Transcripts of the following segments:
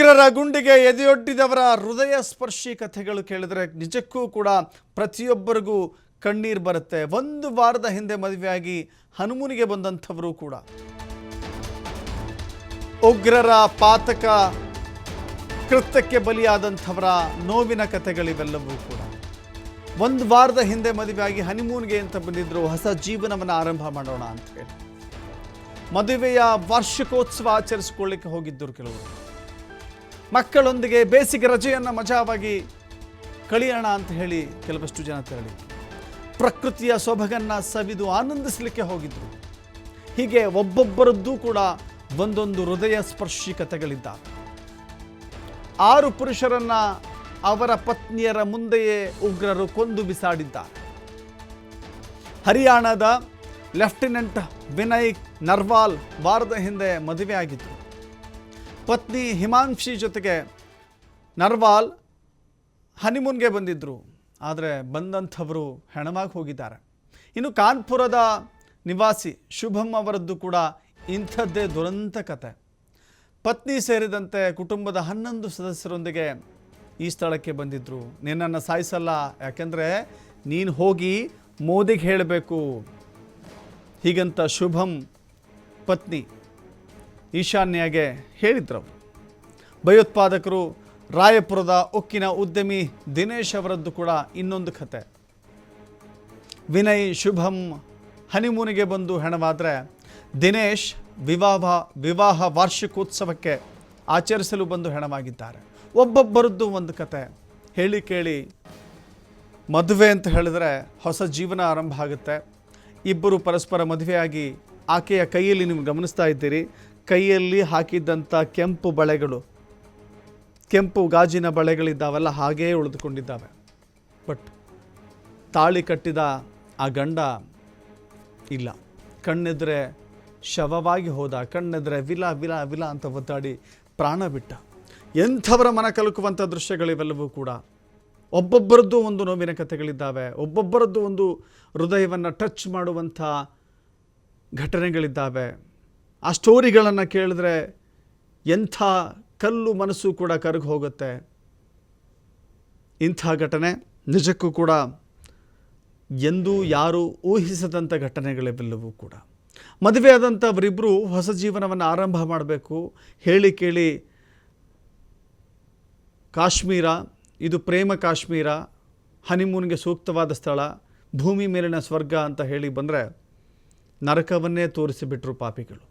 ಉಗ್ರರ ಗುಂಡಿಗೆ ಎದೆಯೊಡ್ಡಿದವರ ಹೃದಯ ಸ್ಪರ್ಶಿ ಕಥೆಗಳು ಕೇಳಿದ್ರೆ ನಿಜಕ್ಕೂ ಕೂಡ ಪ್ರತಿಯೊಬ್ಬರಿಗೂ ಕಣ್ಣೀರು ಬರುತ್ತೆ. ಒಂದು ವಾರದ ಹಿಂದೆ ಮದುವೆಯಾಗಿ ಹನುಮೂನಿಗೆ ಬಂದಂಥವರು ಕೂಡ ಉಗ್ರರ ಪಾತಕ ಕೃತ್ಯಕ್ಕೆ ಬಲಿಯಾದಂಥವರ ನೋವಿನ ಕಥೆಗಳಿವೆಲ್ಲವೂ ಕೂಡ. ಒಂದು ವಾರದ ಹಿಂದೆ ಮದುವೆಯಾಗಿ ಹನಿಮೂನ್ಗೆ ಅಂತ ಬಂದಿದ್ರು, ಹೊಸ ಜೀವನವನ್ನು ಆರಂಭ ಮಾಡೋಣ ಅಂತ ಹೇಳಿ ಮದುವೆಯ ವಾರ್ಷಿಕೋತ್ಸವ ಆಚರಿಸಿಕೊಳ್ಳಿಕ್ಕೆ ಹೋಗಿದ್ದರು ಕೆಲವರು. ಮಕ್ಕಳೊಂದಿಗೆ ಬೇಸಿಗೆ ರಜೆಯನ್ನು ಮಜಾವಾಗಿ ಕಳೆಯೋಣ ಅಂತ ಹೇಳಿ ಕೆಲವಷ್ಟು ಜನ ತೆರಳಿ ಪ್ರಕೃತಿಯ ಸೊಬಗನ್ನು ಸವಿದು ಆನಂದಿಸಲಿಕ್ಕೆ ಹೋಗಿದ್ರು. ಹೀಗೆ ಒಬ್ಬೊಬ್ಬರದ್ದು ಕೂಡ ಒಂದೊಂದು ಹೃದಯ ಸ್ಪರ್ಶಿ ಕಥೆಗಳಿದ್ದಾವೆ. 6 ಪುರುಷರನ್ನ ಅವರ ಪತ್ನಿಯರ ಮುಂದೆಯೇ ಉಗ್ರರು ಕೊಂದು ಬಿಸಾಡಿದ್ದಾರೆ. ಹರಿಯಾಣದ ಲೆಫ್ಟಿನೆಂಟ್ ವಿನಯ್ ನರ್ವಾಲ್ ವಾರದ ಹಿಂದೆ ಮದುವೆಯಾಗಿದ್ದರು. ಪತ್ನಿ ಹಿಮಾಂಶಿ ಜೊತೆಗೆ ನರ್ವಾಲ್ ಹನಿಮೂನ್ಗೆ ಬಂದಿದ್ದರು. ಆದರೆ ಬಂದಂಥವರು ಹೆಣವಾಗಿ ಹೋಗಿದ್ದಾರೆ. ಇನ್ನು ಕಾನ್ಪುರದ ನಿವಾಸಿ ಶುಭಂ ಅವರದ್ದು ಕೂಡ ಇಂಥದ್ದೇ ದುರಂತ ಕತೆ. ಪತ್ನಿ ಸೇರಿದಂತೆ ಕುಟುಂಬದ 11 ಸದಸ್ಯರೊಂದಿಗೆ ಈ ಸ್ಥಳಕ್ಕೆ ಬಂದಿದ್ದರು. ನಿನ್ನನ್ನು ಸಾಯಿಸಲ್ಲ, ಯಾಕೆಂದರೆ ನೀನು ಹೋಗಿ ಮೋದಿಗೆ ಹೇಳಬೇಕು ಹೀಗಂತ ಶುಭಂ ಪತ್ನಿ ಈಶಾನ್ಯಗೆ ಹೇಳಿದ್ರು. ಭಯೋತ್ಪಾದಕರು ರಾಯಪುರದ ಉಕ್ಕಿನ ಉದ್ಯಮಿ ದಿನೇಶ್ ಅವರದ್ದು ಕೂಡ ಇನ್ನೊಂದು ಕತೆ. ವಿನಯ್ ಶುಭಂ ಹನಿಮೂನಿಗೆ ಬಂದು ಹೆಣವಾದರೆ ದಿನೇಶ್ ವಿವಾಹ ವಾರ್ಷಿಕೋತ್ಸವಕ್ಕೆ ಆಚರಿಸಲು ಬಂದು ಹೆಣವಾಗಿದ್ದಾರೆ. ಒಬ್ಬೊಬ್ಬರದ್ದು ಒಂದು ಕತೆ. ಹೇಳಿ ಕೇಳಿ ಮದುವೆ ಅಂತ ಹೇಳಿದ್ರೆ ಹೊಸ ಜೀವನ ಆರಂಭ ಆಗುತ್ತೆ. ಇಬ್ಬರು ಪರಸ್ಪರ ಮದುವೆಯಾಗಿ ಆಕೆಯ ಕೈಯಲ್ಲಿ ನೀವು ಗಮನಿಸ್ತಾ ಇದ್ದೀರಿ, ಕೈಯಲ್ಲಿ ಹಾಕಿದ್ದಂಥ ಕೆಂಪು ಬಳೆಗಳು, ಕೆಂಪು ಗಾಜಿನ ಬಳೆಗಳಿದ್ದಾವೆಲ್ಲ ಹಾಗೇ ಉಳಿದುಕೊಂಡಿದ್ದಾವೆ. ಬಟ್ ತಾಳಿ ಕಟ್ಟಿದ ಆ ಗಂಡ ಇಲ್ಲ, ಕಣ್ಣೆದ್ರೆ ಶವವಾಗಿ ಹೋದ, ಕಣ್ಣೆದ್ರೆ ವಿಲ ವಿಲ ವಿಲ ಅಂತ ಒದ್ದಾಡಿ ಪ್ರಾಣ ಬಿಟ್ಟ. ಎಂಥವರ ಮನ ಕಲಕುವಂಥ ದೃಶ್ಯಗಳಿವೆಲ್ಲವೂ ಕೂಡ. ಒಬ್ಬೊಬ್ಬರದ್ದು ಒಂದು ನೋವಿನ ಕಥೆಗಳಿದ್ದಾವೆ, ಒಬ್ಬೊಬ್ಬರದ್ದು ಒಂದು ಹೃದಯವನ್ನು ಟಚ್ ಮಾಡುವಂಥ ಘಟನೆಗಳಿದ್ದಾವೆ. ಆ ಸ್ಟೋರಿಗಳನ್ನು ಕೇಳಿದ್ರೆ ಎಂಥ ಕಲ್ಲು ಮನಸ್ಸು ಕೂಡ ಕರಗಿ ಹೋಗುತ್ತೆ. ಇಂಥ ಘಟನೆ ನಿಜಕ್ಕೂ ಕೂಡ ಎಂದೂ ಯಾರೂ ಊಹಿಸದಂಥ ಘಟನೆಗಳಿವೆಲ್ಲವೂ ಕೂಡ. ಮದುವೆಯಾದಂಥವರಿಬ್ಬರು ಹೊಸ ಜೀವನವನ್ನು ಆರಂಭ ಮಾಡಬೇಕು. ಹೇಳಿ ಕೇಳಿ ಕಾಶ್ಮೀರ, ಇದು ಪ್ರೇಮ ಕಾಶ್ಮೀರ, ಹನಿಮೂನ್ಗೆ ಸೂಕ್ತವಾದ ಸ್ಥಳ, ಭೂಮಿ ಮೇಲಿನ ಸ್ವರ್ಗ ಅಂತ ಹೇಳಿ ಬಂದರೆ ನರಕವನ್ನೇ ತೋರಿಸಿಬಿಟ್ರು ಪಾಪಿಗಳು.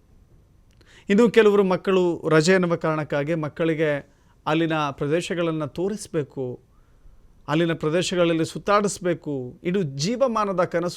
ಇನ್ನು ಕೆಲವರು ಮಕ್ಕಳು ರಜೆ ಎನ್ನುವ ಕಾರಣಕ್ಕಾಗಿ ಮಕ್ಕಳಿಗೆ ಅಲ್ಲಿನ ಪ್ರದೇಶಗಳನ್ನು ತೋರಿಸಬೇಕು, ಅಲ್ಲಿನ ಪ್ರದೇಶಗಳಲ್ಲಿ ಸುತ್ತಾಡಿಸ್ಬೇಕು, ಇದು ಜೀವಮಾನದ ಕನಸು.